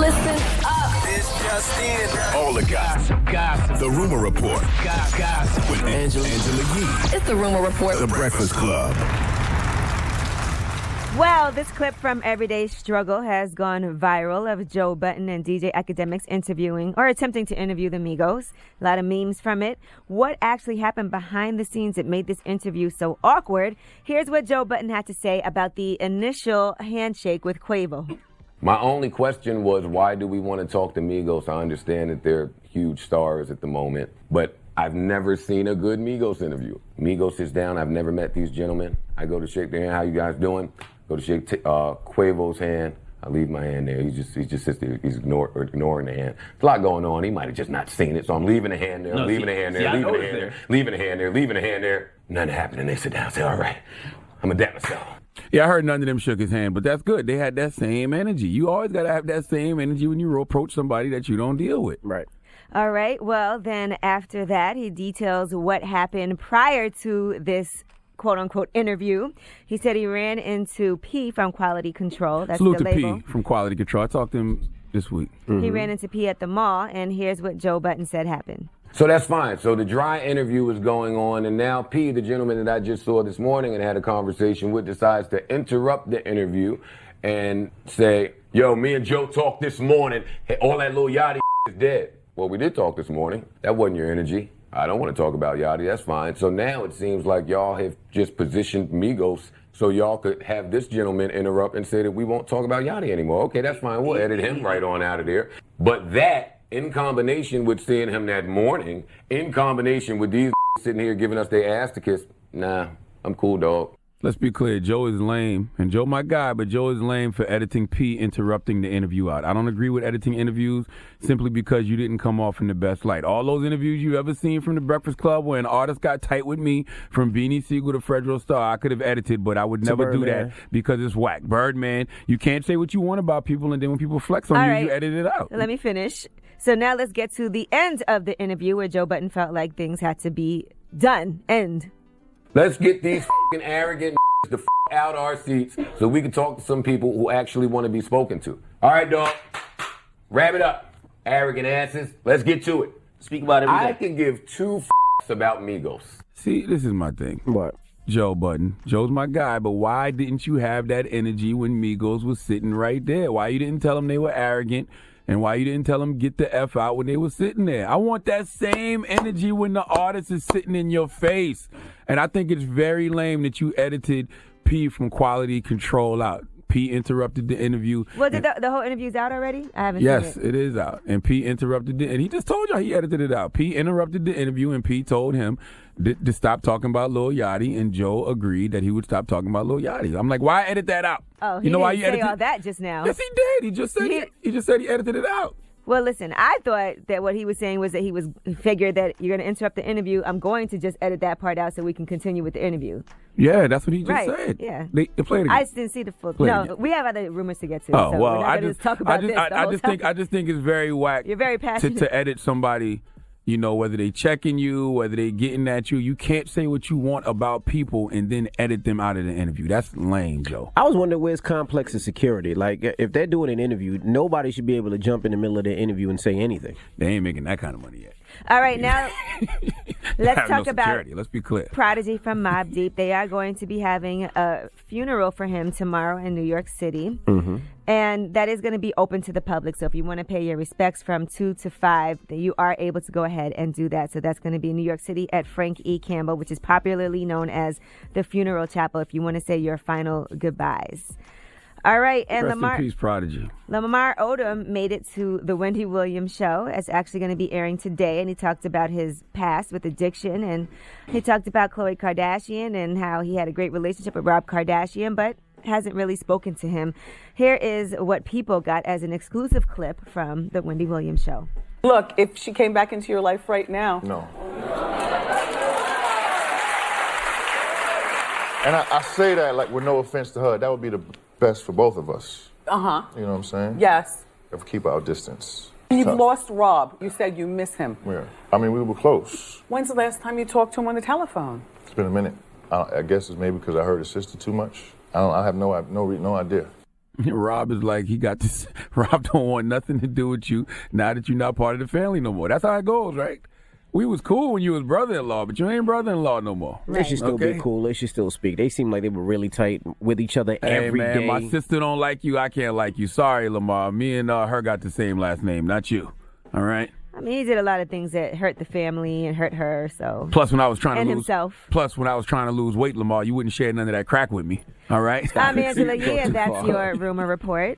Listen up. It's just in. All the gossip. The Rumor Report. Gossip. With Angela Yee. It's the Rumor Report. The Breakfast Club. Well, this clip from Everyday Struggle has gone viral of Joe Budden and DJ Academics interviewing or attempting to interview the Migos. A lot of memes from it. What actually happened behind the scenes that made this interview so awkward? Here's what Joe Budden had to say about the initial handshake with Quavo. My only question was, why do we want to talk to Migos? I understand that they're huge stars at the moment, but I've never seen a good Migos interview. Migos sits down. I've never met these gentlemen. I go to shake their hand. How you guys doing? Go to shake Quavo's hand. I leave my hand there. He just sits there. He's ignoring the hand. There's a lot going on. He might have just not seen it, so I'm leaving the hand there. Leaving the hand there. Leaving the hand there. Nothing happened, and they sit down and say, "All right, I'm gonna adapt myself." Yeah, I heard none of them shook his hand, but that's good. They had that same energy. You always got to have that same energy when you approach somebody that you don't deal with. Right. All right. Well, then after that, he details what happened prior to this quote-unquote interview. He said he ran into P from Quality Control. That's Salute the to label. P from Quality Control. I talked to him this week. He ran into P at the mall, and here's what Joe Budden said happened. So that's fine. So the dry interview is going on, and now P, the gentleman that I just saw this morning and had a conversation with, decides to interrupt the interview and say, "Yo, me and Joe talked this morning. Hey, all that little Yachty is dead." Well, we did talk this morning. That wasn't your energy. I don't want to talk about Yachty. That's fine. So now it seems like y'all have just positioned Migos so y'all could have this gentleman interrupt and say that we won't talk about Yachty anymore. Okay, that's fine. We'll edit him right on out of there. But that, in combination with seeing him that morning, in combination with these sitting here giving us their ass to kiss, nah, I'm cool, dog. Let's be clear, Joe is lame, and Joe my guy, but Joe is lame for editing P interrupting the interview out. I don't agree with editing interviews simply because you didn't come off in the best light. All those interviews you ever seen from the Breakfast Club where an artist got tight with me, from Beanie Siegel to Fredro Starr, I could have edited, but I would never do that because it's whack. Birdman, you can't say what you want about people, and then when people flex on you, you edit it out. Let me finish. So now let's get to the end of the interview where Joe Budden felt like things had to be done. End. Let's get these fucking arrogant the out our seats so we can talk to some people who actually want to be spoken to. All right, dog. Wrap it up. Arrogant asses. Let's get to it. Speak about it. I can give two about Migos. See, this is my thing. What? Joe Budden. Joe's my guy, but why didn't you have that energy when Migos was sitting right there? Why you didn't tell them they were arrogant? And why you didn't tell them get the F out when they were sitting there? I want that same energy when the artist is sitting in your face. And I think it's very lame that you edited P from Quality Control out. P interrupted the interview. Well, did the whole interview's out already? I haven't seen it. Yes, it is out. And P interrupted it. And he just told y'all he edited it out. P interrupted the interview, and P told him to stop talking about Lil Yachty, and Joe agreed that he would stop talking about Lil Yachty. I'm like, why edit that out? Oh, he didn't say all that just now. Yes, he did. He just said he edited it out. Well, listen, I thought that what he was saying was that he figured that you're going to interrupt the interview. I'm going to just edit that part out so we can continue with the interview. Yeah, that's what he just said. Yeah. They played it again. I just didn't see the full. No, we have other rumors to get to. Oh, so well, we're not going to talk about this. I just think it's very whack. You're very passionate. To edit somebody, you know, whether they checking you, whether they getting at you. You can't say what you want about people and then edit them out of the interview. That's lame, Joe. I was wondering where's complex of security. Like, if they're doing an interview, nobody should be able to jump in the middle of their interview and say anything. They ain't making that kind of money yet. All right, now let's talk about Let's be clear. Prodigy from Mobb Deep. They are going to be having a funeral for him tomorrow in New York City. Mm-hmm. And that is going to be open to the public. So if you want to pay your respects from 2 to 5, then you are able to go ahead and do that. So that's going to be in New York City at Frank E. Campbell, which is popularly known as the Funeral Chapel, if you want to say your final goodbyes. All right, and Rest in peace, Prodigy. Lamar Odom made it to the Wendy Williams show. It's actually going to be airing today, and he talked about his past with addiction, and he talked about Khloe Kardashian and how he had a great relationship with Rob Kardashian, but hasn't really spoken to him. Here is what people got as an exclusive clip from the Wendy Williams show. Look, if she came back into your life right now. No. And I say that like with no offense to her, that would be the best for both of us. Uh-huh. You know what I'm saying? Yes. If we keep our distance. You've lost Rob. You said you miss him. Yeah. I mean, we were close. When's the last time you talked to him on the telephone? It's been a minute. I guess it's maybe because I heard his sister too much. I have no idea. Rob is like, he got this. Rob don't want nothing to do with you now that you're not part of the family no more. That's how it goes, right? We was cool when you was brother-in-law, but you ain't brother-in-law no more. They should still be cool. They should still speak. They seem like they were really tight with each other every day. Hey, man, my sister don't like you. I can't like you. Sorry, Lamar. Me and her got the same last name, not you. All right? I mean, he did a lot of things that hurt the family and hurt her, so. Plus, when I was trying to lose himself. Plus, when I was trying to lose weight, Lamar, you wouldn't share none of that crack with me. All right? I'm Angela Yee, and that's your rumor report.